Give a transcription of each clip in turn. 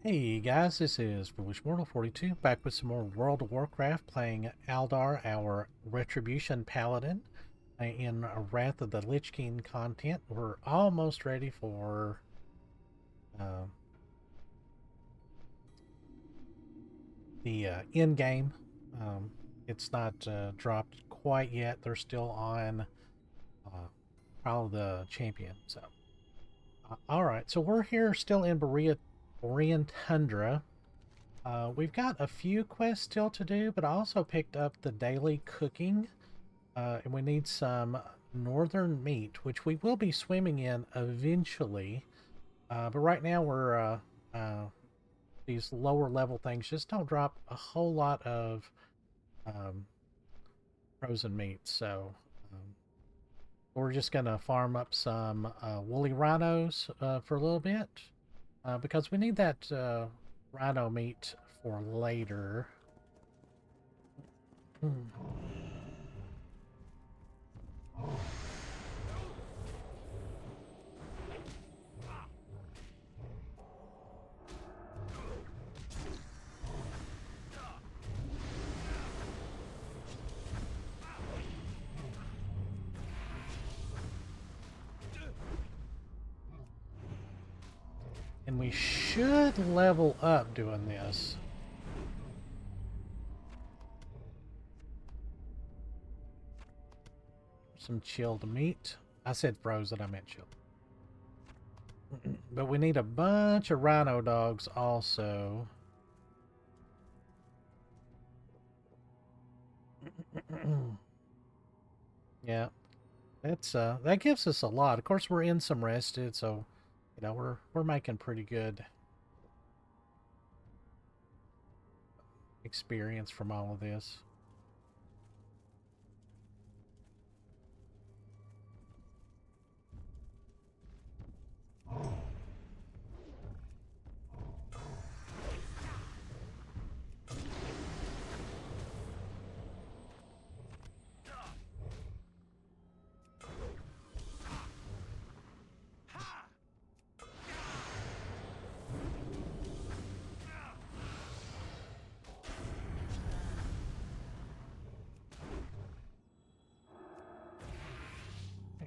Hey guys, this is Foolish Mortal 42 back with some more World of Warcraft playing Aldar, our Retribution Paladin, in Wrath of the Lich King content. We're almost ready for uh, the end game. Um, it's not dropped quite yet. They're still on Trial of the Champion. So, all right. So we're here still in Borean Tundra. We've got a few quests still to do, but I also picked up the daily cooking, and we need some northern meat, which we will be swimming in eventually. But right now these lower level things just don't drop a whole lot of um, frozen meat, so we're just gonna farm up some woolly rhinos for a little bit because we need that rhino meat for later. Hmm. And we should level up doing this. Some chilled meat. I said frozen, I meant chilled. But we need a bunch of rhino dogs also. Yeah, that gives us a lot. Of course, we're in some rested, so you know we're making pretty good experience from all of this.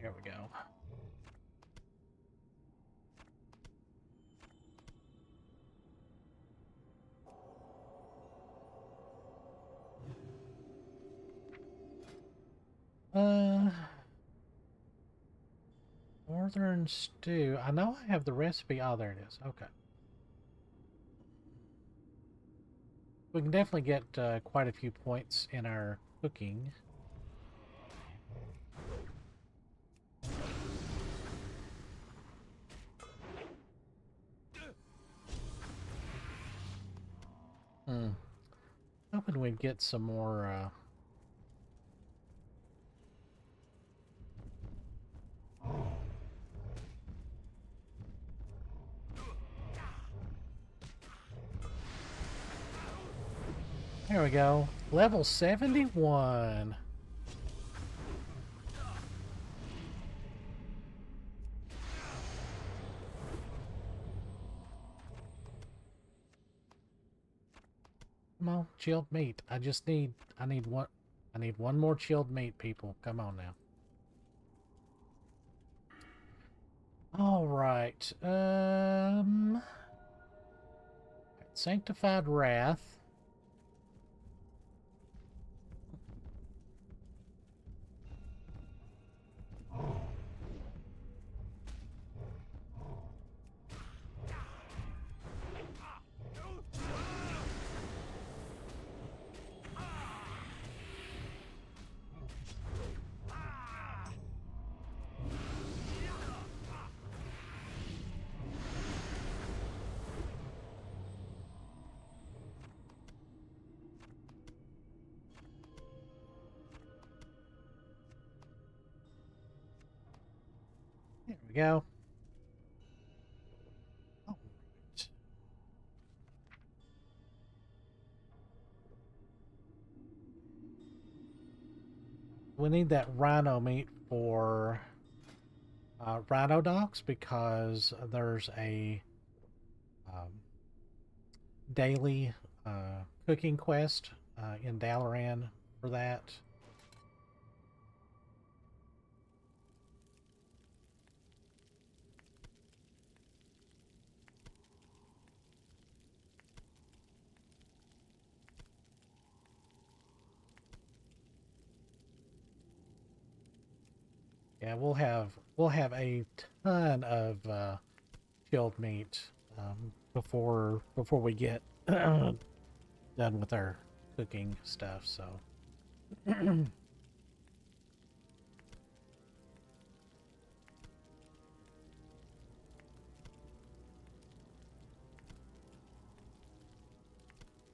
Here we go. Northern stew. I know I have the recipe. Oh, there it is. Okay. We can definitely get quite a few points in our cooking. Hoping we'd get some more. There we go. Level 71. Come on, chilled meat. I need one more chilled meat, people. Come on now. All right. Sanctified Wrath. There we go. All right. We need that rhino meat for rhino dogs because there's a daily cooking quest in Dalaran for that. Yeah, we'll have a ton of chilled meat before we get done with our cooking stuff. So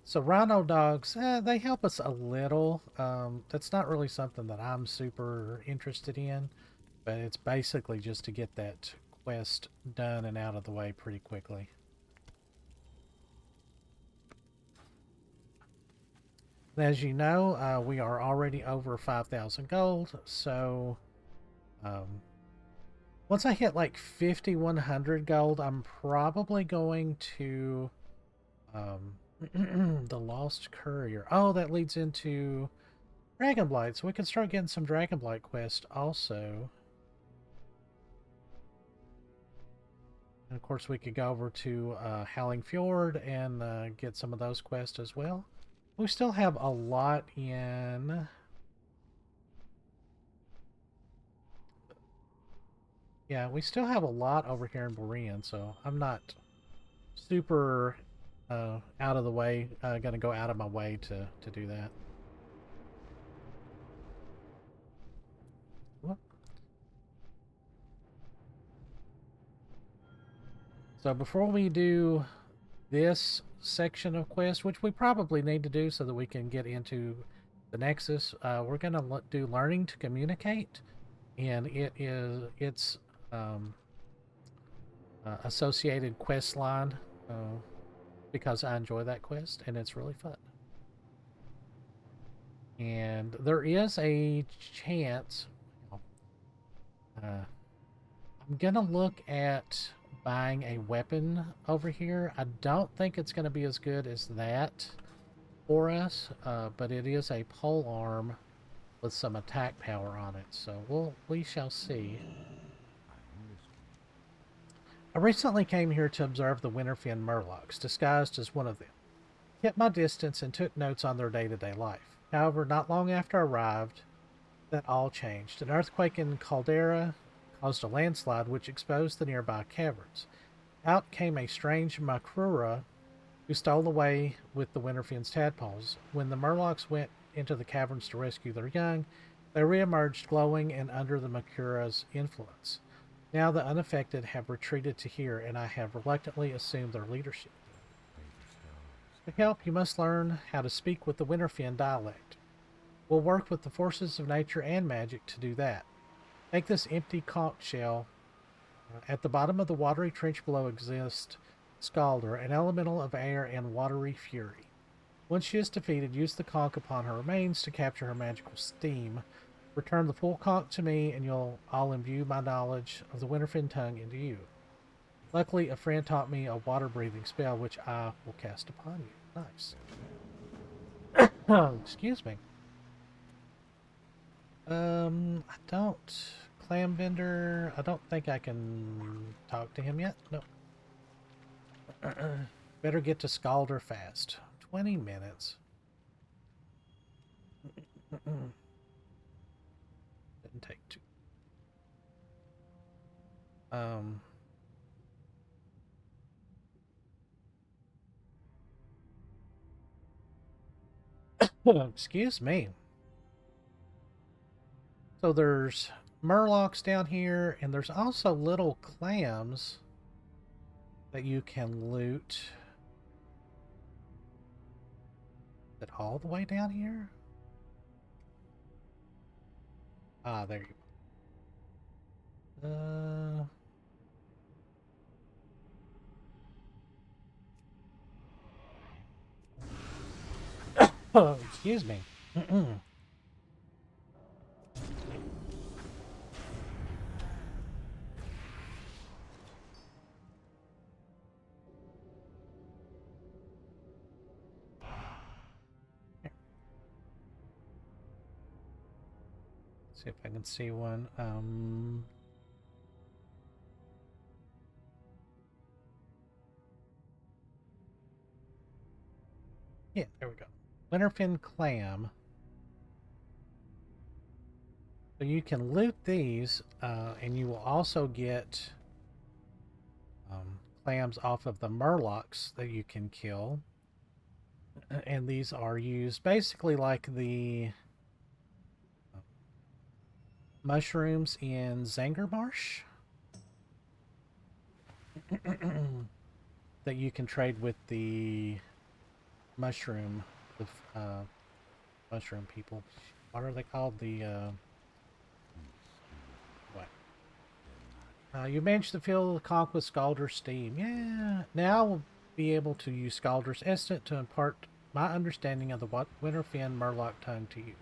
so Rhino dogs, they help us a little. That's not really something that I'm super interested in, but it's basically just to get that quest done and out of the way pretty quickly. As you know, we are already over 5,000 gold, so um, once I hit like 5,100 gold, I'm probably going to the Lost Courier. Oh, that leads into Dragonblight, so we can start getting some Dragonblight quests also. And of course, we could go over to Howling Fjord and get some of those quests as well. We still have a lot in... Yeah, we still have a lot over here in Borean, so I'm not super out of the way, going to go out of my way to do that. Whoop. So before we do this section of quest, which we probably need to do so that we can get into the Nexus, we're going to do Learning to Communicate, and it's associated quest line because I enjoy that quest and it's really fun. And there is a chance. I'm gonna look at buying a weapon over here. I don't think it's gonna be as good as that for us, but it is a pole arm with some attack power on it. So we shall see. I recently came here to observe the Winterfen Murlocs, disguised as one of them. Kept my distance and took notes on their day-to-day life. However, not long after I arrived, that all changed. An earthquake in Coldarra caused a landslide which exposed the nearby caverns. Out came a strange Makrura who stole away with the Winterfen's tadpoles. When the Murlocs went into the caverns to rescue their young, they re-emerged glowing and under the Makura's influence. Now the unaffected have retreated to here, and I have reluctantly assumed their leadership. To help, you must learn how to speak with the Winterfen dialect. We'll work with the forces of nature and magic to do that. Take this empty conch shell. At the bottom of the watery trench below exists Scalder, an elemental of air and watery fury. Once she is defeated, use the conch upon her remains to capture her magical steam. Return the full conch to me, and I'll imbue my knowledge of the Winterfen tongue into you. Luckily, a friend taught me a water-breathing spell, which I will cast upon you. Nice. Oh, excuse me. I don't... Clam vendor, I don't think I can talk to him yet. No. Better get to Scalder fast. 20 minutes. Didn't take two. Excuse me. So there's Murlocs down here, and there's also little clams that you can loot. Is it all the way down here? Ah, there you go. Oh, excuse me. See if I can see one. Yeah, there we go. Winterfin clam. So you can loot these, and you will also get clams off of the murlocs that you can kill. And these are used basically like the mushrooms in Zangermarsh that you can trade with the mushroom, the mushroom people. What are they called? The what? You managed to fill the conch with Scalder's steam. Yeah. Now we'll be able to use Scalder's instant to impart my understanding of the Winterfin Murloc tongue to you.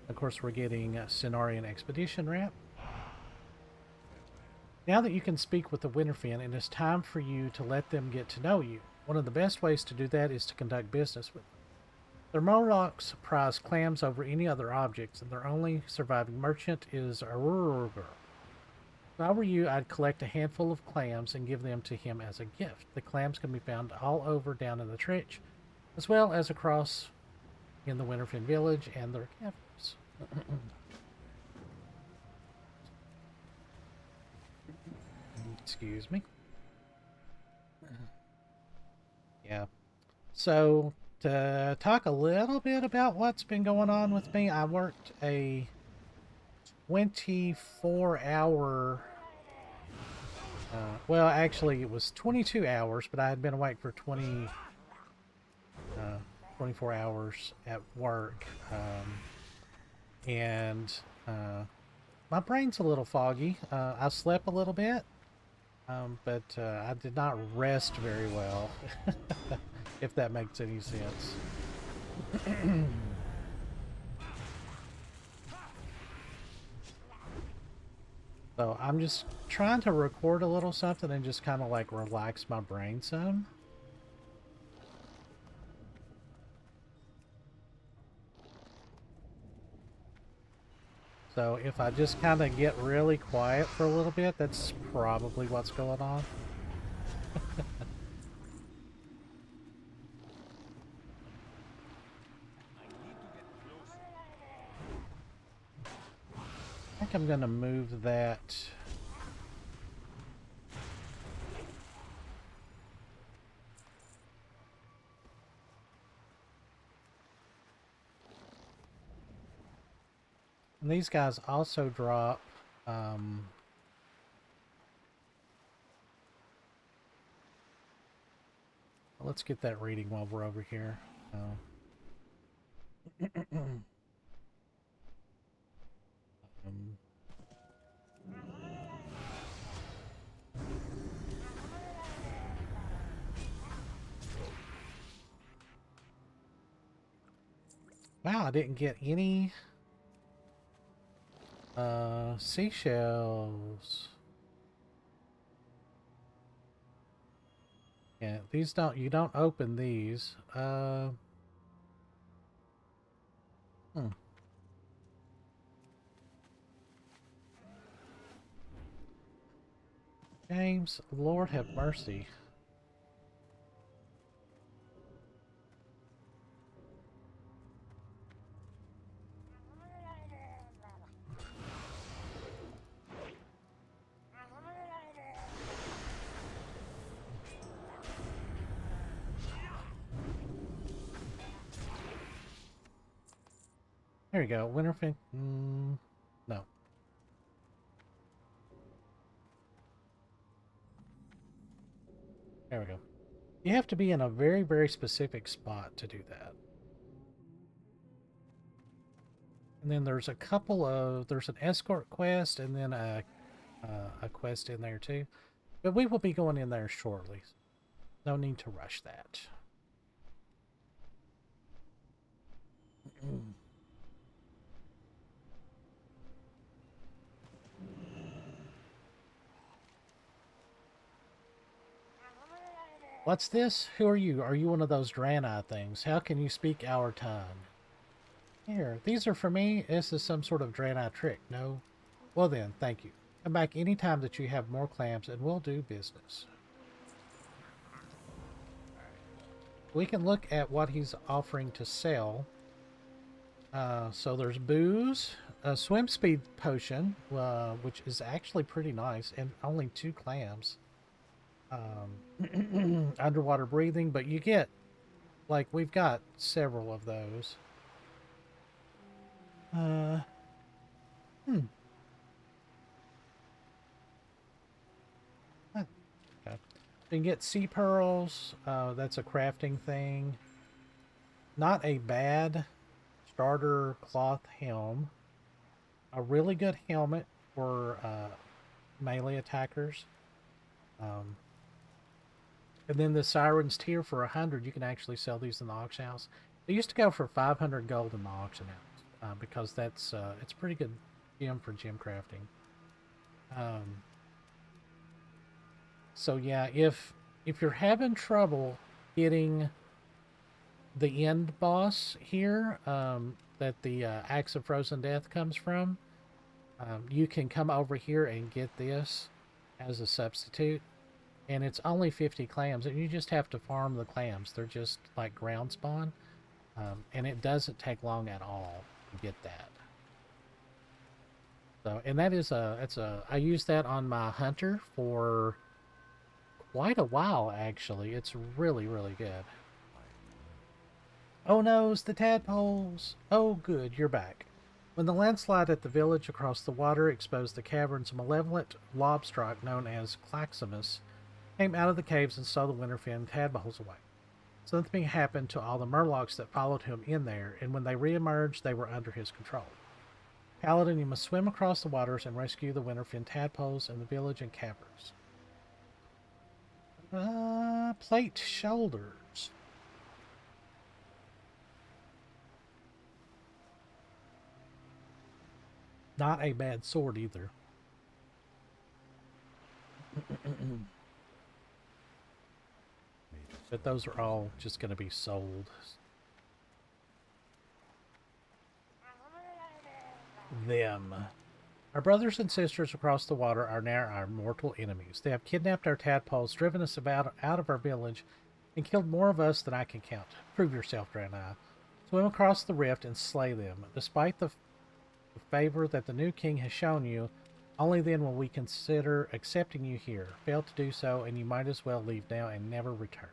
Of course, we're getting a Cenarian Expedition Ramp. Now that you can speak with the Winterfin, it is time for you to let them get to know you. One of the best ways to do that is to conduct business with them. The Murlocs prize clams over any other objects, and their only surviving merchant is Arurgur. If I were you, I'd collect a handful of clams and give them to him as a gift. The clams can be found all over down in the trench, as well as across in the Winterfin village and their caverns. Excuse me. Yeah. So, to talk a little bit about what's been going on with me, I worked a 24-hour... well, actually, it was 22 hours, but I had been awake for 24 hours at work. And my brain's a little foggy. I slept a little bit, but I did not rest very well, if that makes any sense. So I'm just trying to record a little something and just kind of like relax my brain some. So if I just kind of get really quiet for a little bit, that's probably what's going on. I think I'm going to move that. And these guys also drop let's get that reading while we're over here. Wow, I didn't get any seashells. Yeah, these don't, you don't open these. James, Lord have mercy. There you go, Winterfin. No. There we go. You have to be in a very, very specific spot to do that. And then there's a couple of, there's an escort quest and then a quest in there too. But we will be going in there shortly. No need to rush that. What's this? Who are you? Are you one of those Draenei things? How can you speak our tongue? Here, these are for me. This is some sort of dread-eye trick. No? Well then, thank you. Come back any time that you have more clams and we'll do business. We can look at what he's offering to sell. So there's booze, a swim speed potion, which is actually pretty nice, and only 2 clams. Underwater breathing, but you get, like, we've got several of those. Hmm. Okay. You can get sea pearls. That's a crafting thing. Not a bad starter cloth helm. A really good helmet for melee attackers. And then the Siren's Tear for 100. You can actually sell these in the auction house. They used to go for 500 gold in the auction house because that's it's pretty good gem for gem crafting. So yeah, if you're having trouble getting the end boss here that the Axe of Frozen Death comes from, you can come over here and get this as a substitute. And it's only 50 clams, and you just have to farm the clams. They're just like ground spawn, and it doesn't take long at all to get that. So, and that is I use that on my hunter for quite a while, actually. It's really, really good. Oh no, it's the tadpoles! Oh good, you're back. When the landslide at the village across the water exposed the caverns, a malevolent lobstrike known as Claximus came out of the caves and stole the winterfin tadpoles away. Something happened to all the murlocs that followed him in there, and when they re-emerged, they were under his control. Paladin, you must swim across the waters and rescue the winterfin tadpoles in the village and caverns. Plate shoulders. Not a bad sword either. But those are all just going to be sold. Them. Our brothers and sisters across the water are now our mortal enemies. They have kidnapped our tadpoles, driven us out of our village, and killed more of us than I can count. Prove yourself, Draenei. Swim across the rift and slay them. Despite the favor that the new king has shown you, only then will we consider accepting you here. Fail to do so, and you might as well leave now and never return.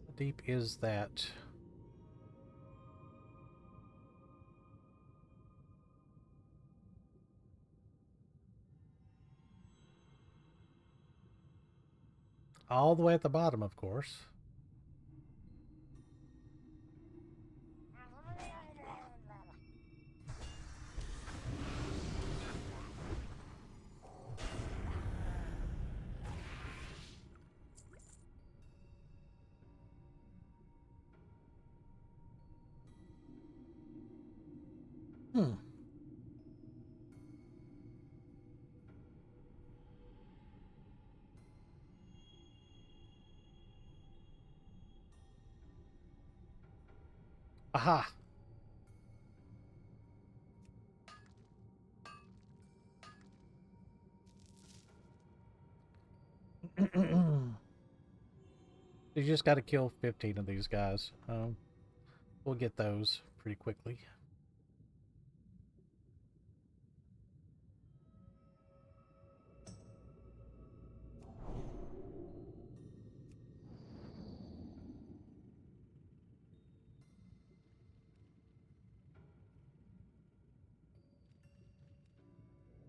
How deep is that? All the way at the bottom, of course. Aha! You just got to kill 15 of these guys. We'll get those pretty quickly.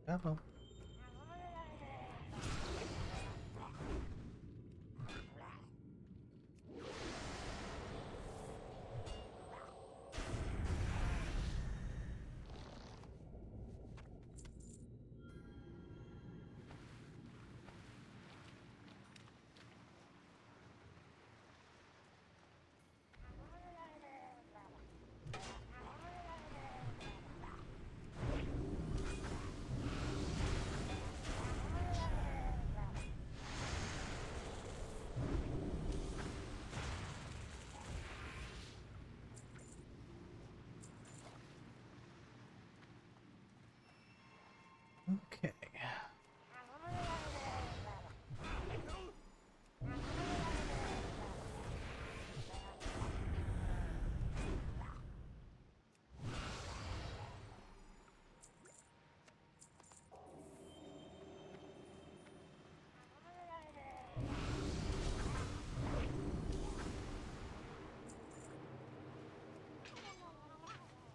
Uh-oh.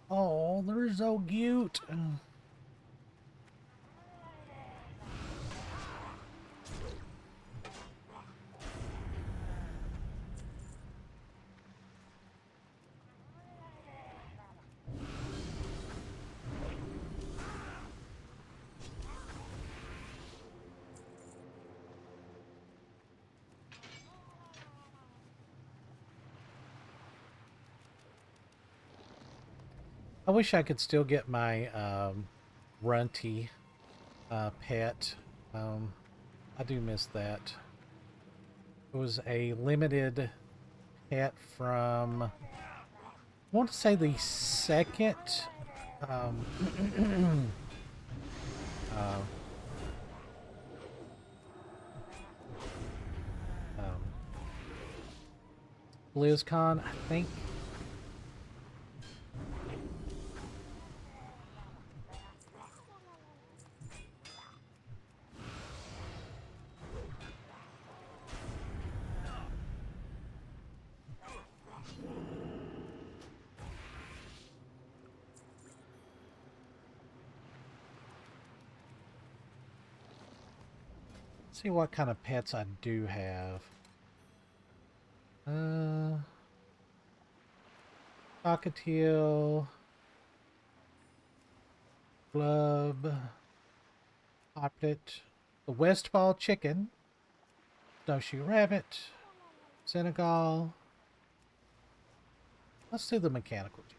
Oh, they're so cute. I wish I could still get my runty pet. I do miss that. It was a limited pet from, I want to say the second um, uh, um, BlizzCon, I think. Let's see what kind of pets I do have. Cockatiel, Glub, Poplet, the Westfall Chicken, Snowshoe Rabbit, Senegal. Let's do the mechanical chicken.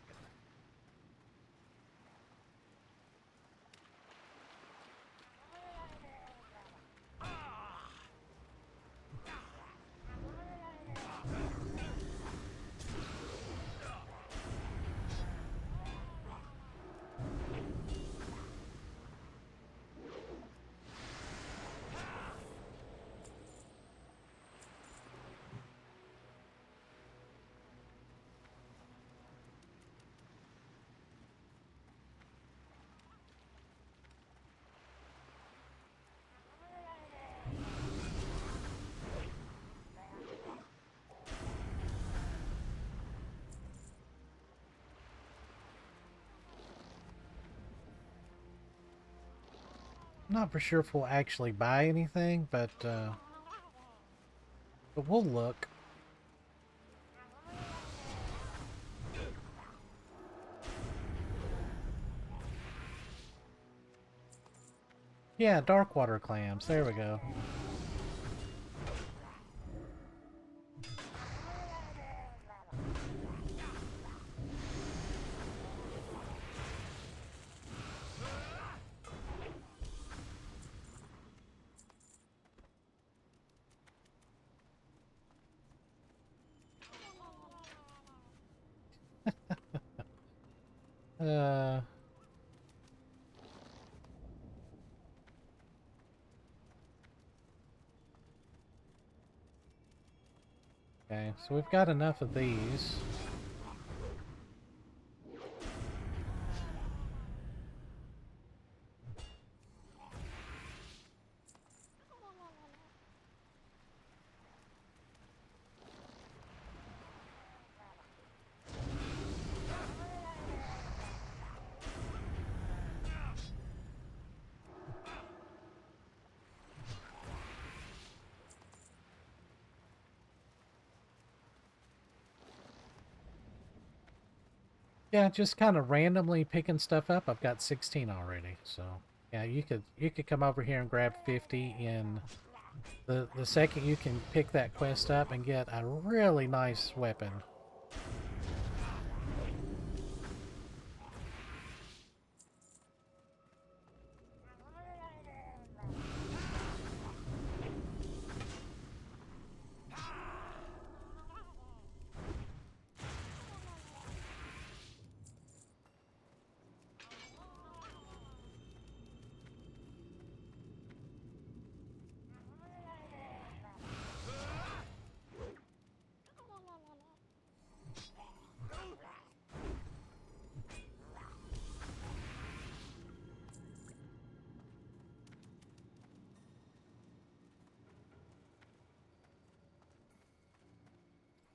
I'm not for sure if we'll actually buy anything, but we'll look. Yeah, dark water clams. There we go. Uh, okay, so we've got enough of these. Yeah, just kind of randomly picking stuff up. I've got 16 already, so yeah, you could come over here and grab 50 in the second you can pick that quest up and get a really nice weapon.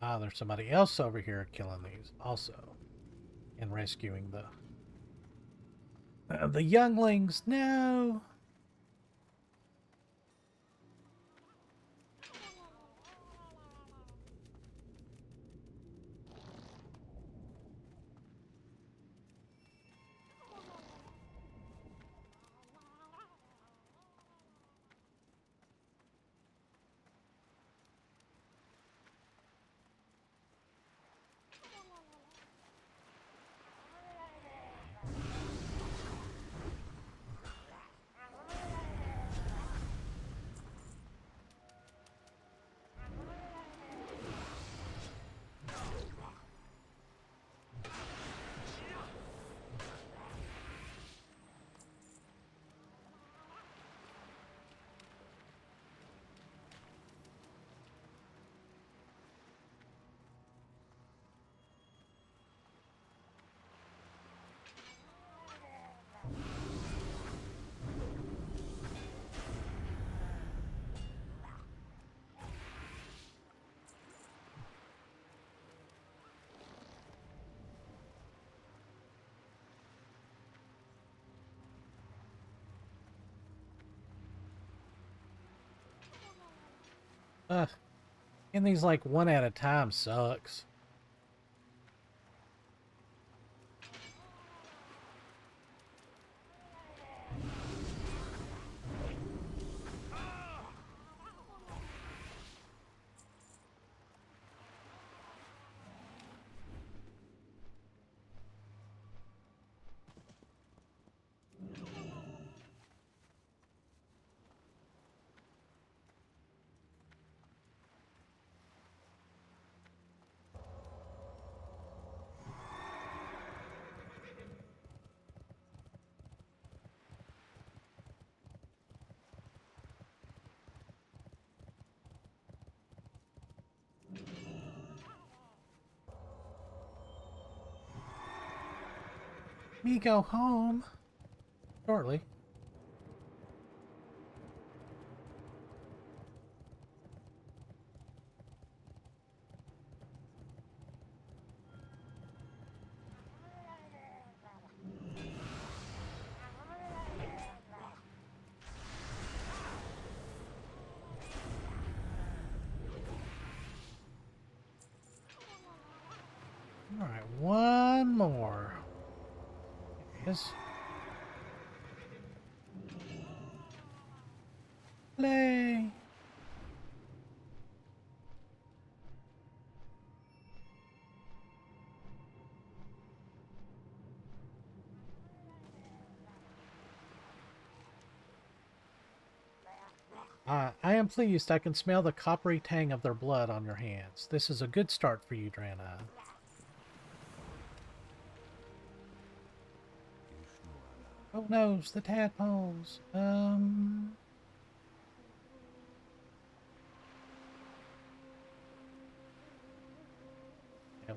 Ah, there's somebody else over here killing these also. and rescuing the younglings. No. Ugh. And these like one at a time sucks. Me go home shortly. All right, one more. Yes. Play. I am pleased. I can smell the coppery tang of their blood on your hands. This is a good start for you, Drana. Oh no, it's the tadpoles. Yeah,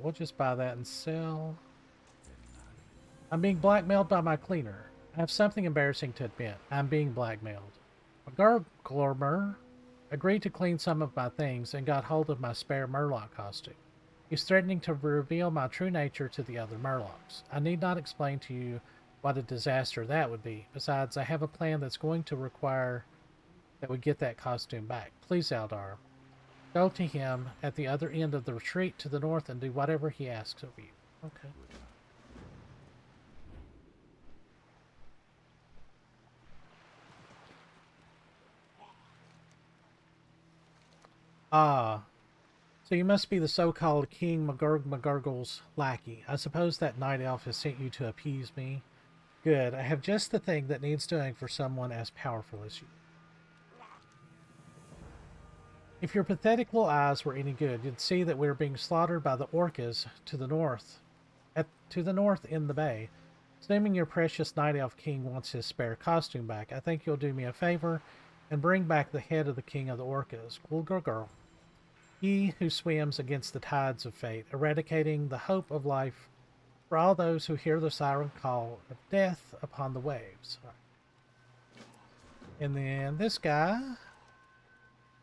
we'll just buy that and sell. I'm being blackmailed by my cleaner. I have something embarrassing to admit. I'm being blackmailed. A gargler agreed to clean some of my things and got hold of my spare Murloc costume. He's threatening to reveal my true nature to the other Murlocs. I need not explain to you what a disaster that would be. Besides, I have a plan that's going to require that we get that costume back. Please, Eldar, go to him at the other end of the retreat to the north and do whatever he asks of you. Okay. Ah, so you must be the so-called King McGurgle's lackey. I suppose that night elf has sent you to appease me. Good. I have just the thing that needs doing for someone as powerful as you. If your pathetic little eyes were any good, you'd see that we're being slaughtered by the orcas to the north, to the north in the bay. Assuming your precious night elf king wants his spare costume back, I think you'll do me a favor and bring back the head of the king of the orcas, Gulgurgurl. He who swims against the tides of fate, eradicating the hope of life for all those who hear the siren call of death upon the waves. And then this guy.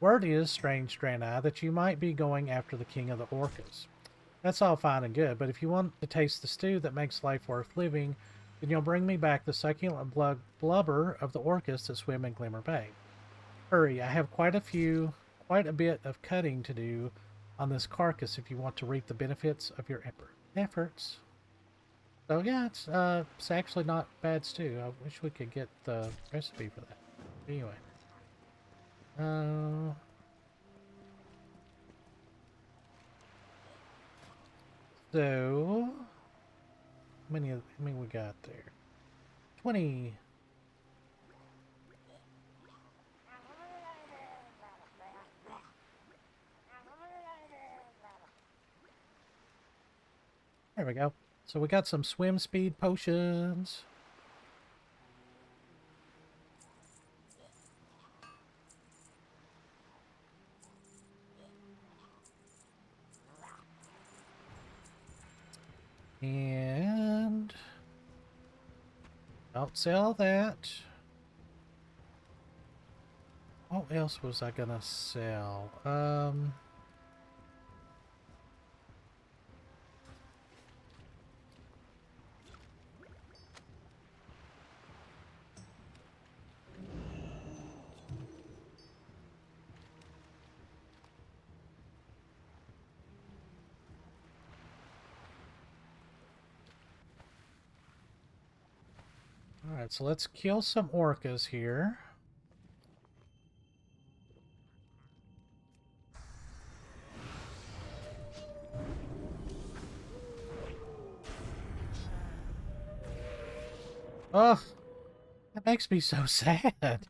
Word is, strange Draenei, that you might be going after the king of the orcas. That's all fine and good, but if you want to taste the stew that makes life worth living, then you'll bring me back the succulent blubber of the orcas that swim in Glimmer Bay. Hurry, I have quite a bit of cutting to do on this carcass if you want to reap the benefits of your efforts. So yeah, it's actually not bad stew. I wish we could get the recipe for that. Anyway. So how many we got there? 20. There we go. So we got some swim speed potions. And don't sell that. What else was I gonna sell? Alright, so let's kill some orcas here. Ugh, that makes me so sad.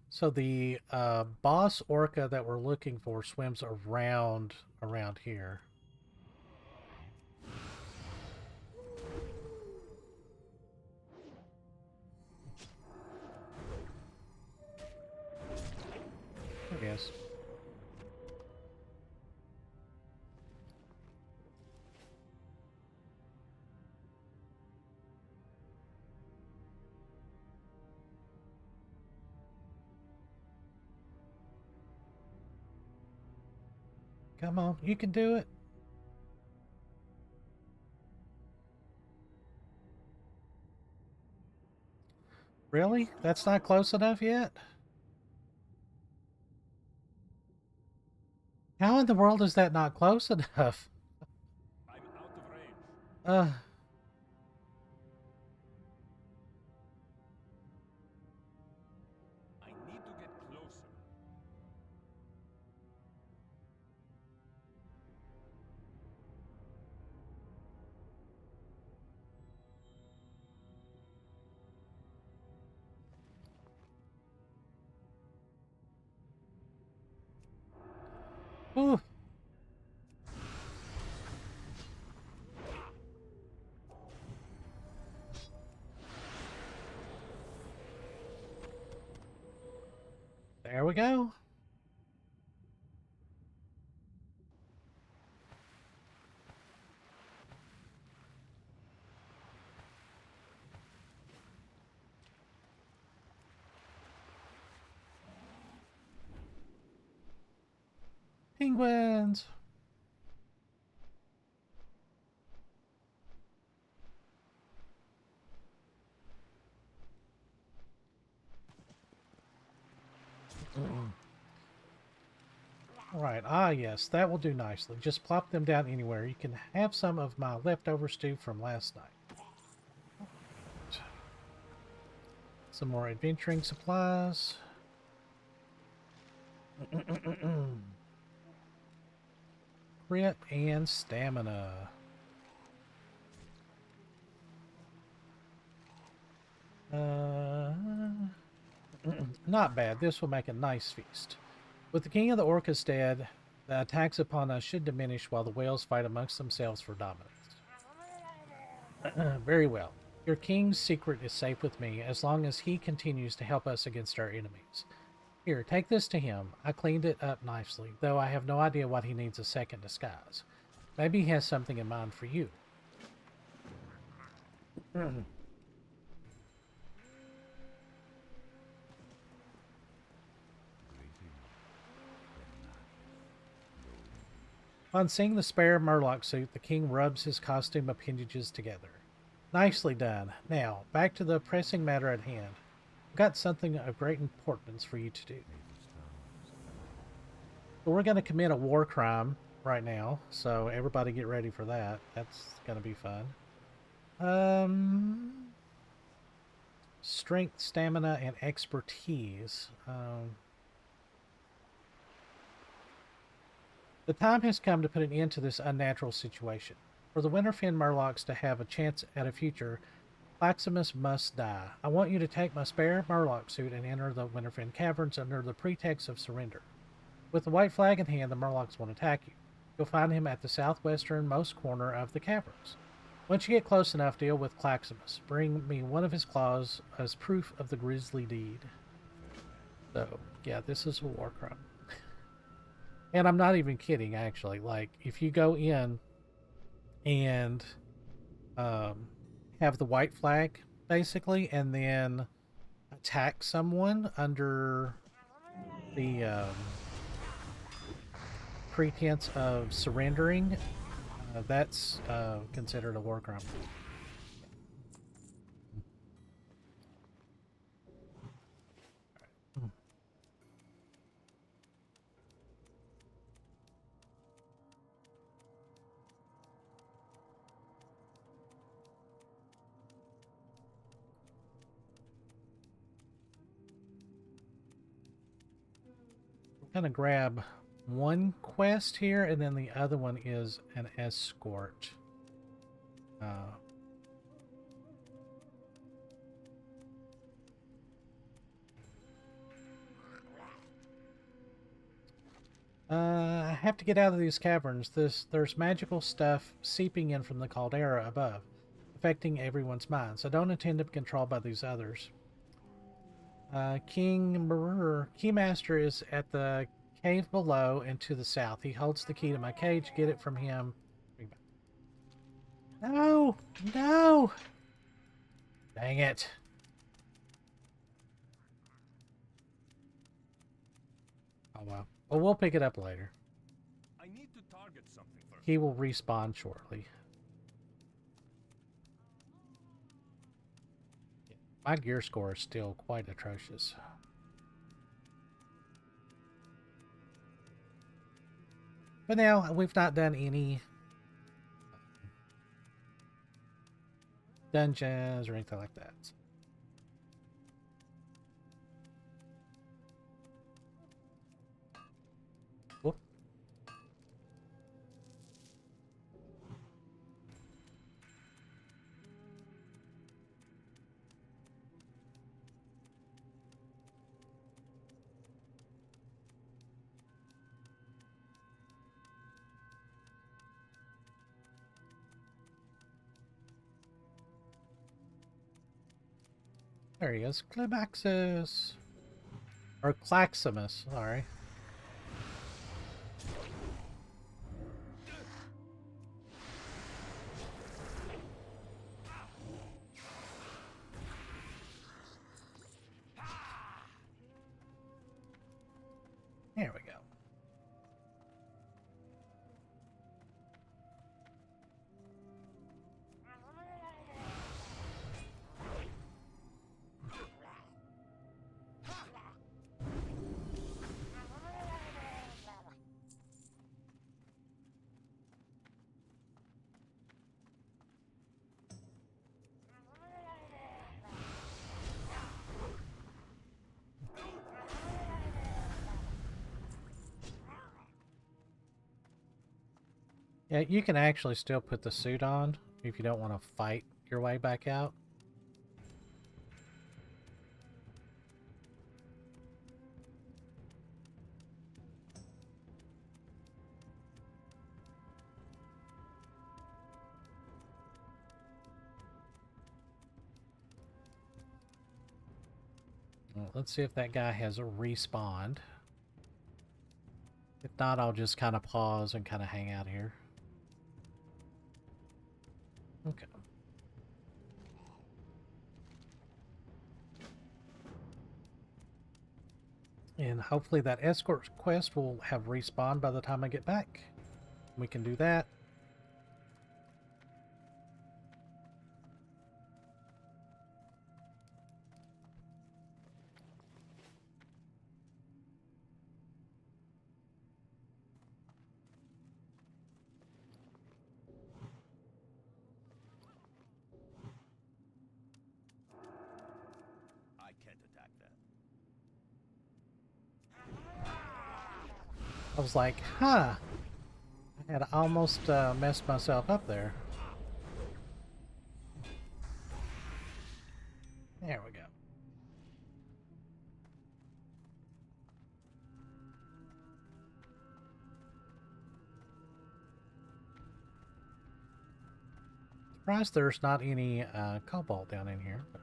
So the boss orca that we're looking for swims around here. I guess. Come on, you can do it. Really? That's not close enough yet? How in the world is that not close enough? I'm out of range. I need to get closer. Ooh. There we go. Penguins. Right, yes, that will do nicely. Just plop them down anywhere. You can have some of my leftover stew from last night. Some more adventuring supplies. Crit and stamina. Not bad. This will make a nice feast. With the king of the Orcas dead, the attacks upon us should diminish while the whales fight amongst themselves for dominance. Very well. Your king's secret is safe with me as long as he continues to help us against our enemies. Here, take this to him. I cleaned it up nicely, though I have no idea what he needs a second disguise. Maybe he has something in mind for you. On seeing the spare Murloc suit, the king rubs his costume appendages together. Nicely done. Now, back to the pressing matter at hand. I've got something of great importance for you to do. So we're going to commit a war crime right now, so everybody get ready for that. That's going to be fun. Strength, stamina, and expertise. The time has come to put an end to this unnatural situation. For the Winterfen Murlocs to have a chance at a future, Claximus must die. I want you to take my spare Murloc suit and enter the Winterfen Caverns under the pretext of surrender. With the white flag in hand, the Murlocs won't attack you. You'll find him at the southwesternmost corner of the caverns. Once you get close enough, deal with Claximus. Bring me one of his claws as proof of the grisly deed. So, yeah, this is a war crime. And I'm not even kidding, actually. Like, if you go in and have the white flag, basically, and then attack someone under the pretense of surrendering, that's considered a war crime. I'm gonna grab one quest here, and then the other one is an escort. I have to get out of these caverns. There's magical stuff seeping in from the Coldarra above, affecting everyone's minds. I don't intend to be controlled by these others. Keymaster is at the cave below and to the south. He holds the key to my cage. Get it from him. No! No! Dang it. Oh well. Well, we'll pick it up later. I need to target something first. He will respawn shortly. My gear score is still quite atrocious. But now, we've not done any dungeons or anything like that. Whoop. There he is. Climaxus. Or Claximus, sorry. There we go. Yeah, you can actually still put the suit on if you don't want to fight your way back out. Well, let's see if that guy has a respawned. If not, I'll just kind of pause and kind of hang out here. Okay. And hopefully that escort quest will have respawned by the time I get back. We can do that. I can't attack that. I was like, huh. I had almost messed myself up there. There we go. Surprised there's not any cobalt down in here. But...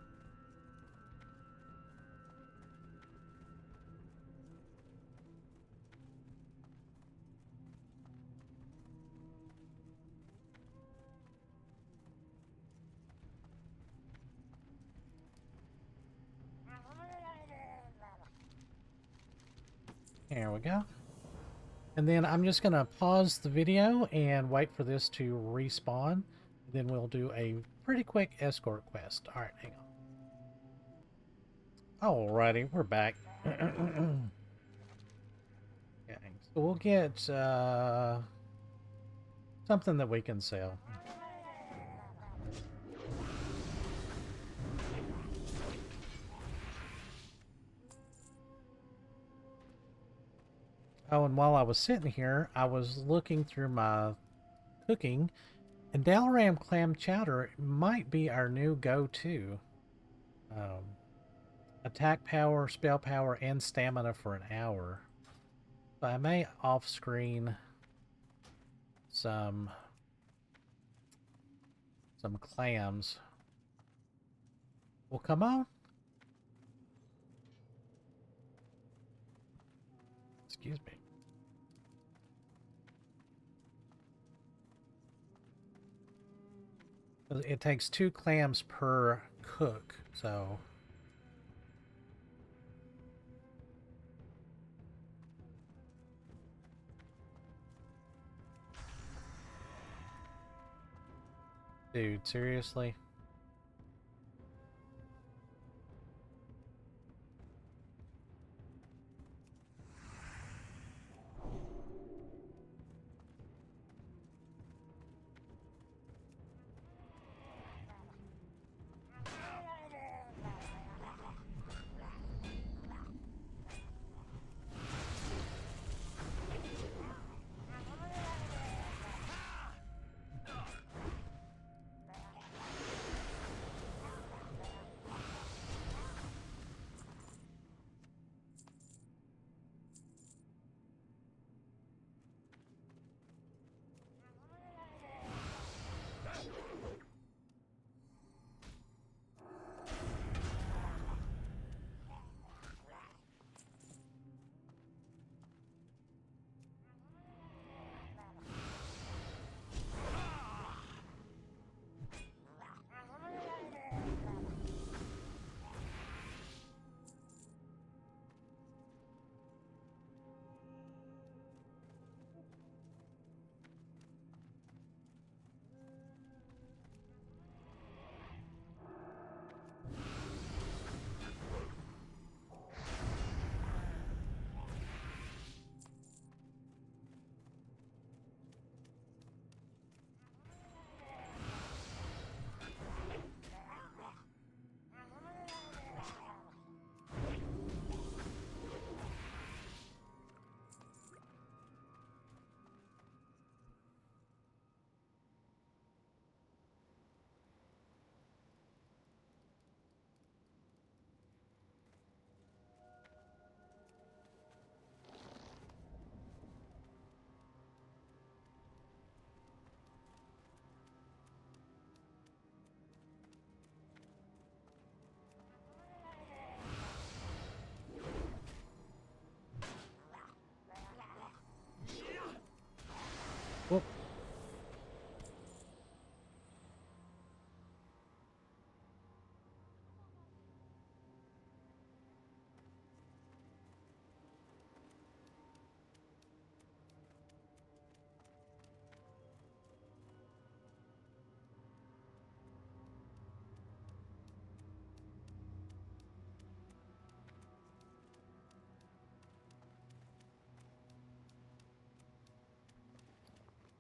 There we go. And then I'm just going to pause the video and wait for this to respawn. Then we'll do a pretty quick escort quest. Alright, hang on. Alrighty, we're back. Okay, so we'll get something that we can sell. Oh, and while I was sitting here, I was looking through my cooking, and Dalaran clam chowder might be our new go-to. Attack power, spell power, and stamina for an hour. So I may off-screen some clams. Well, come on. Excuse me. It takes 2 clams per cook, so... Dude, seriously?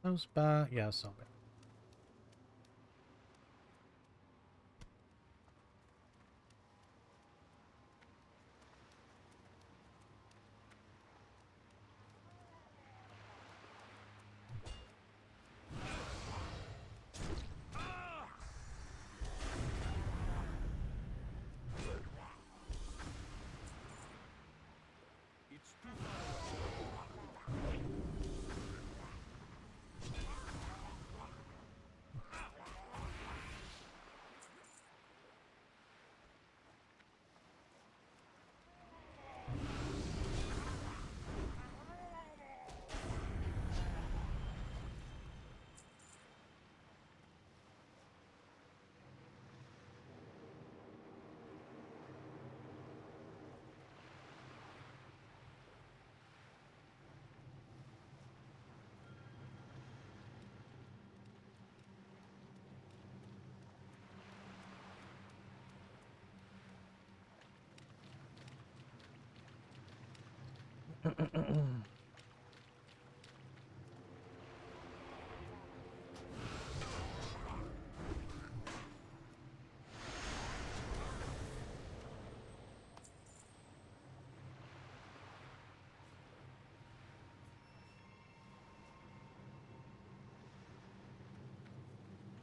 Close by. Yeah, so bad. It's too far away.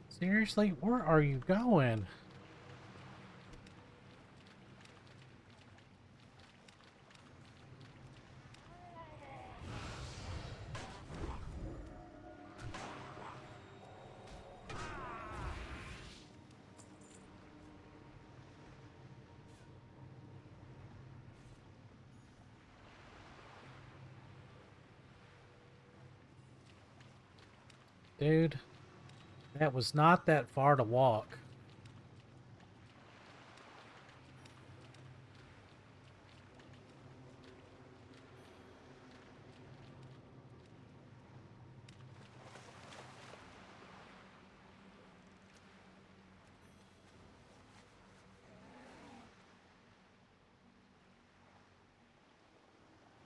Seriously, where are you going? Dude, that was not that far to walk.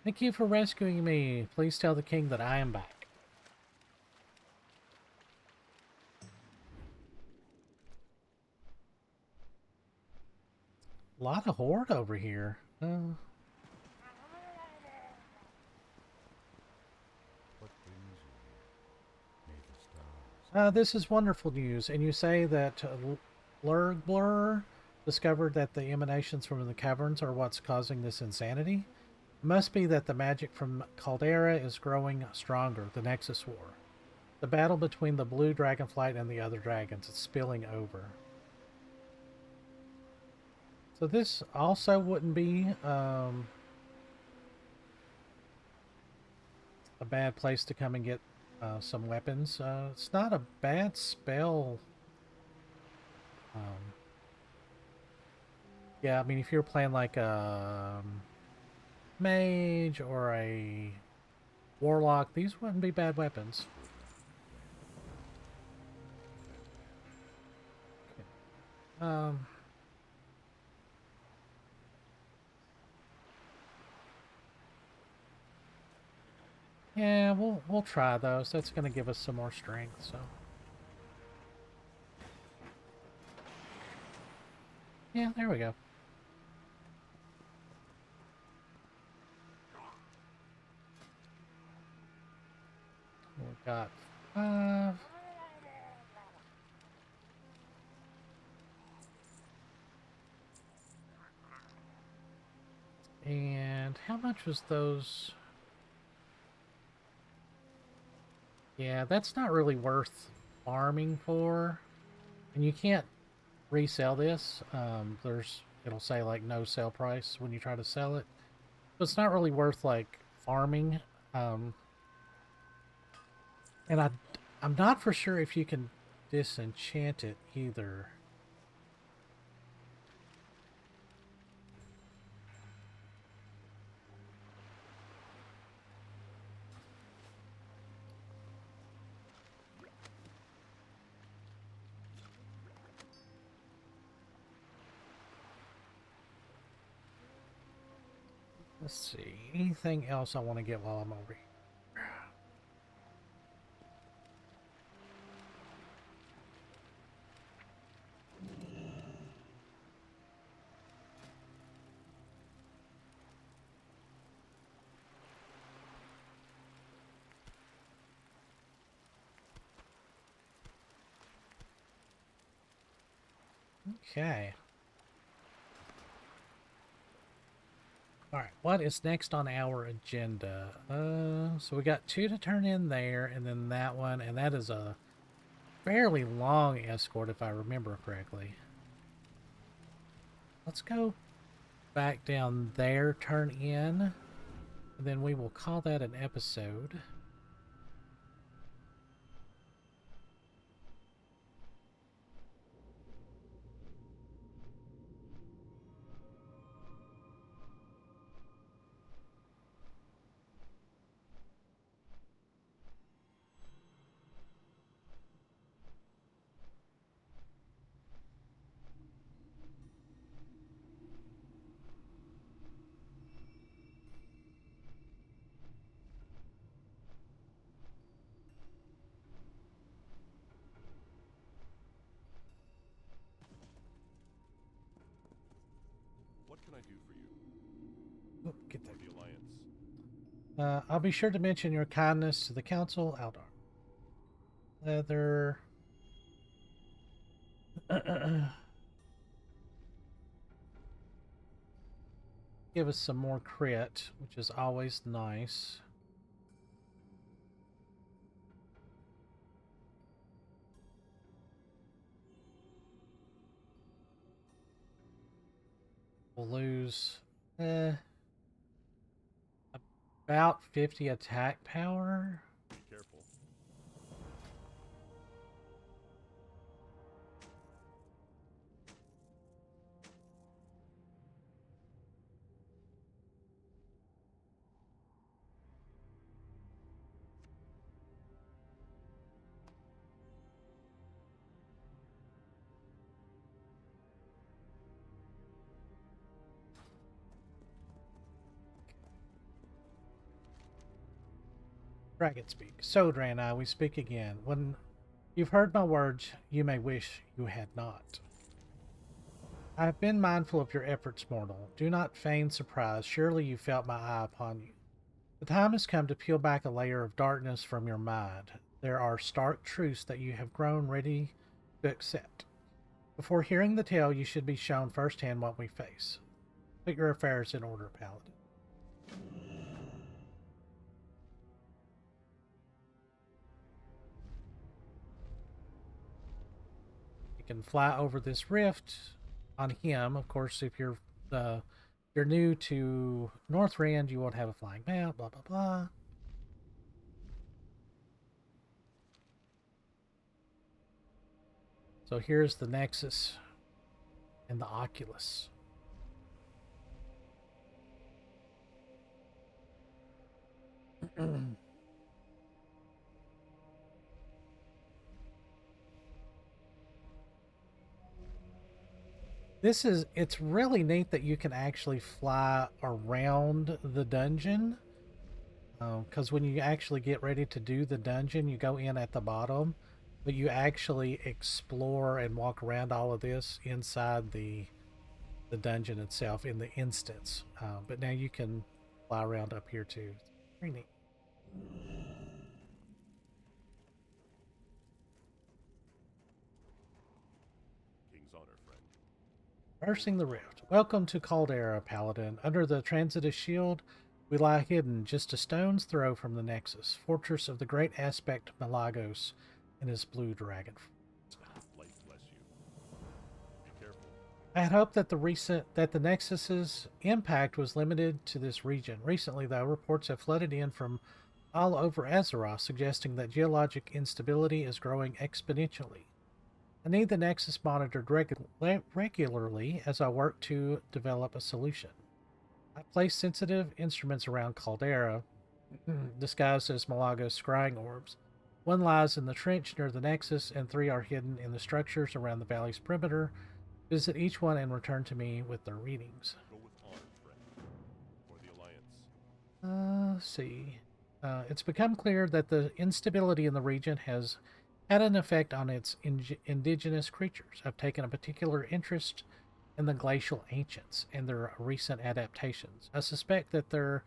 Thank you for rescuing me. Please tell the king that I am back. A lot of horde over here. This is wonderful news. And you say that Blur discovered that the emanations from the caverns are what's causing this insanity? It must be that the magic from Coldarra is growing stronger, the Nexus War. The battle between the blue dragonflight and the other dragons is spilling over. So this also wouldn't be a bad place to come and get some weapons. It's not a bad spell. Yeah, I mean, if you're playing like a mage or a warlock, these wouldn't be bad weapons. Okay. Yeah, we'll try those. That's going to give us some more strength, so. Yeah, there we go. We've got 5. And how much was those? Yeah, that's not really worth farming for. And you can't resell this. It'll say like no sale price when you try to sell it. So it's not really worth like farming. And I'm not for sure if you can disenchant it either. Let's see. Anything else I want to get while I'm over here? Okay. Alright, what is next on our agenda? So we got 2 to turn in there, and then that one, and that is a fairly long escort if I remember correctly. Let's go back down there, turn in, and then we will call that an episode. What can I do for you? Oh, get For that. the Alliance. I'll be sure to mention your kindness to the council. Aldar. Leather. Give us some more crit, which is always nice. We'll lose about 50 attack power. Be careful. Dragon speak. So, Draenei, we speak again. When you've heard my words, you may wish you had not. I have been mindful of your efforts, mortal. Do not feign surprise. Surely you felt my eye upon you. The time has come to peel back a layer of darkness from your mind. There are stark truths that you have grown ready to accept. Before hearing the tale, you should be shown firsthand what we face. Put your affairs in order, Paladin. You can fly over this rift on him. Of course, if you're new to Northrend, you won't have a flying mount, blah blah blah. So here's the Nexus and the Oculus. It's really neat that you can actually fly around the dungeon. Because when you actually get ready to do the dungeon, you go in at the bottom, but you actually explore and walk around all of this inside the dungeon itself in the instance. But now you can fly around up here too. It's very neat. King's honor, friend. Traversing the rift. Welcome to Coldarra, Paladin. Under the transitus shield, we lie hidden just a stone's throw from the Nexus, fortress of the great aspect Malagos and his blue dragon. Light bless you. Be careful. I had hoped that the Nexus's impact was limited to this region. Recently, though, reports have flooded in from all over Azeroth, suggesting that geologic instability is growing exponentially. I need the Nexus monitored regularly as I work to develop a solution. I place sensitive instruments around Coldarra, disguised as Malagos scrying orbs. One lies in the trench near the Nexus, and 3 are hidden in the structures around the valley's perimeter. Visit each one and return to me with their readings. Go with honor, friend. For the Alliance. Let's see. It's become clear that the instability in the region has had an effect on its indigenous creatures. I've taken a particular interest in the glacial ancients and their recent adaptations. I suspect that their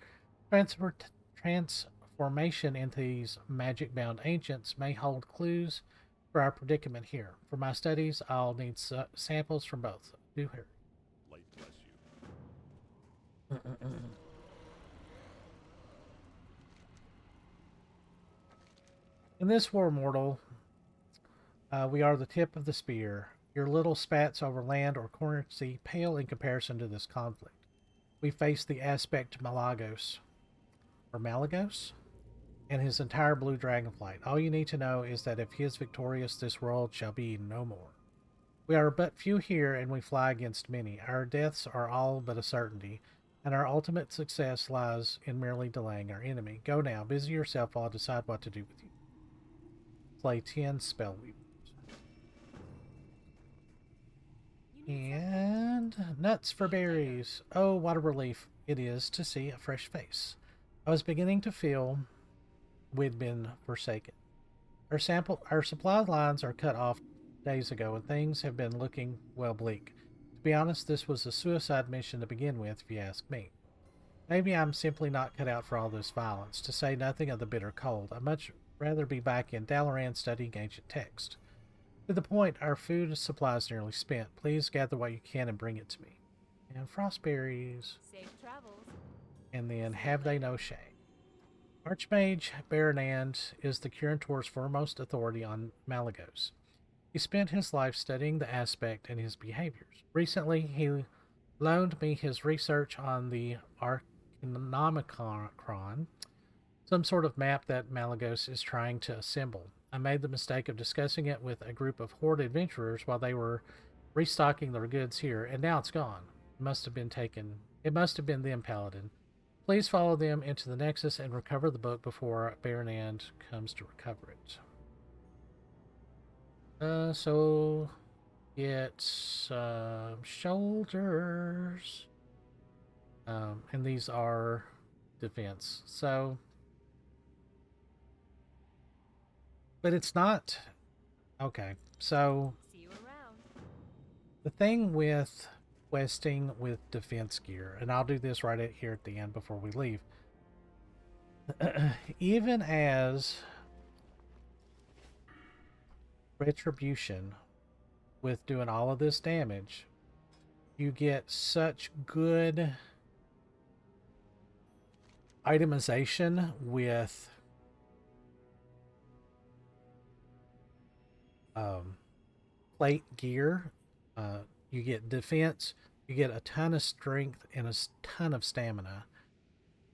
transformation into these magic-bound ancients may hold clues for our predicament here. For my studies, I'll need samples from both. Do hurry. Light bless you. In this war, mortal, we are the tip of the spear. Your little spats over land or currency pale in comparison to this conflict. We face the aspect Malagos, or Malagos, and his entire blue dragonflight. All you need to know is that if he is victorious, this world shall be no more. We are but few here, and we fly against many. Our deaths are all but a certainty, and our ultimate success lies in merely delaying our enemy. Go now, busy yourself while I decide what to do with you. Play 10 spell weavers. And nuts for berries. Oh, what a relief it is to see a fresh face. I was beginning to feel we'd been forsaken. Our supply lines are cut off days ago, and things have been looking, well, bleak. To be honest, this was a suicide mission to begin with, if you ask me. Maybe I'm simply not cut out for all this violence, to say nothing of the bitter cold. I'd much rather be back in Dalaran studying ancient text. To the point, our food supply is nearly spent. Please gather what you can and bring it to me. And frostberries. Safe travels. And then have they no shame. Archmage Baronand is the Curator's foremost authority on Malagos. He spent his life studying the aspect and his behaviors. Recently, he loaned me his research on the Archinomicron, some sort of map that Malagos is trying to assemble. I made the mistake of discussing it with a group of Horde adventurers while they were restocking their goods here, and now it's gone. It must have been them, Paladin. Please follow them into the Nexus and recover the book before Baronand comes to recover it. So get shoulders. And these are defense. So, but it's not. Okay, so See you around. the thing with questing with defense gear, and I'll do this right here at the end before we leave. Even as Retribution, with doing all of this damage, you get such good itemization with plate gear. You get defense, you get a ton of strength and a ton of stamina.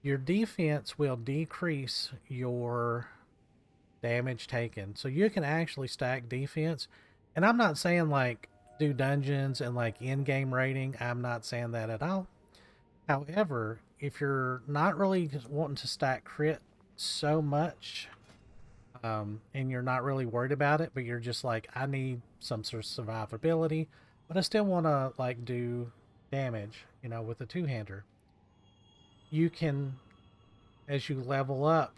Your defense will decrease your damage taken, so you can actually stack defense. And I'm not saying like do dungeons and like in-game raiding. I'm not saying that at all. However, if you're not really wanting to stack crit so much, and you're not really worried about it, but you're just like, I need some sort of survivability, but I still want to like do damage, you know, with a two-hander. You can, as you level up,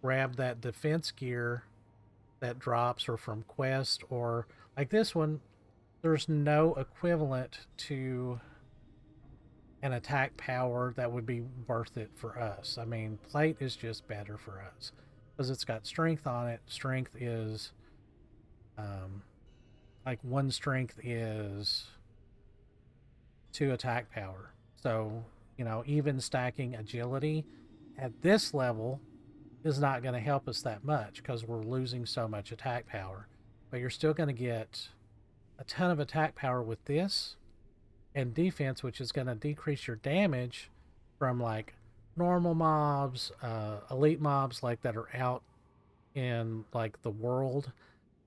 grab that defense gear that drops or from quest, or like this one, there's no equivalent to an attack power that would be worth it for us. I mean, plate is just better for us because it's got strength on it. Strength is like one strength is 2 attack power. So, you know, even stacking agility at this level is not going to help us that much because we're losing so much attack power. But you're still going to get a ton of attack power with this, and defense, which is going to decrease your damage from like normal mobs, elite mobs like that are out in like the world.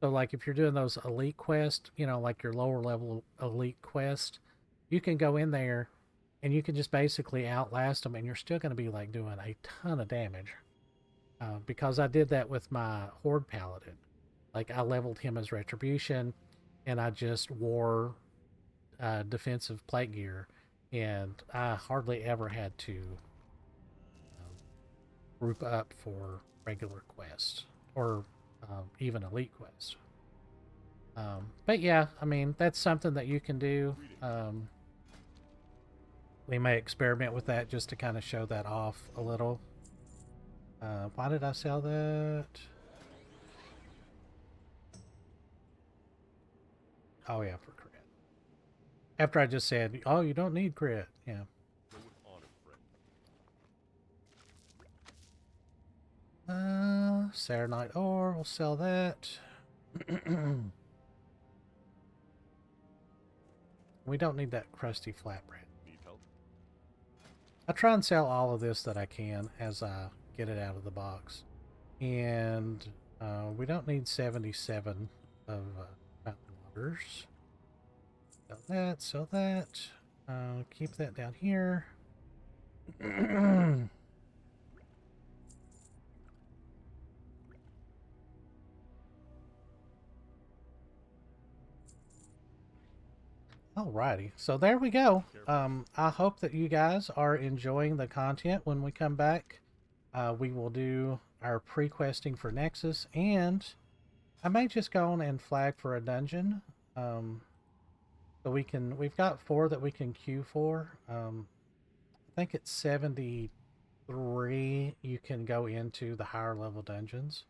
So like if you're doing those elite quests, you know, like your lower level elite quest, you can go in there and you can just basically outlast them, and you're still going to be like doing a ton of damage. Because I did that with my Horde Paladin. Like I leveled him as Retribution, and I just wore defensive plate gear, and I hardly ever had to group up for regular quests or even elite quests. But yeah, I mean, that's something that you can do. We may experiment with that just to kind of show that off a little. Why did I sell that? Oh yeah, for crit. After I just said, oh, you don't need crit. Yeah. Go with honor, friend. Serenite ore, we'll sell that. We don't need that crusty flatbread. Need help? I try and sell all of this that I can as I get it out of the box. And we don't need 77 of fountain waters. Sell that. Keep that down here. Alrighty, so there we go. I hope that you guys are enjoying the content. When we come back, we will do our pre-questing for Nexus, and I may just go on and flag for a dungeon. So we've got 4 that we can queue for. I think it's 73 you can go into the higher level dungeons.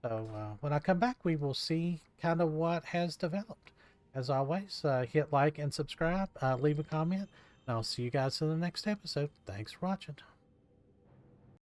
So when I come back, we will see kind of what has developed. As always, hit like and subscribe, leave a comment, and I'll see you guys in the next episode. Thanks for watching.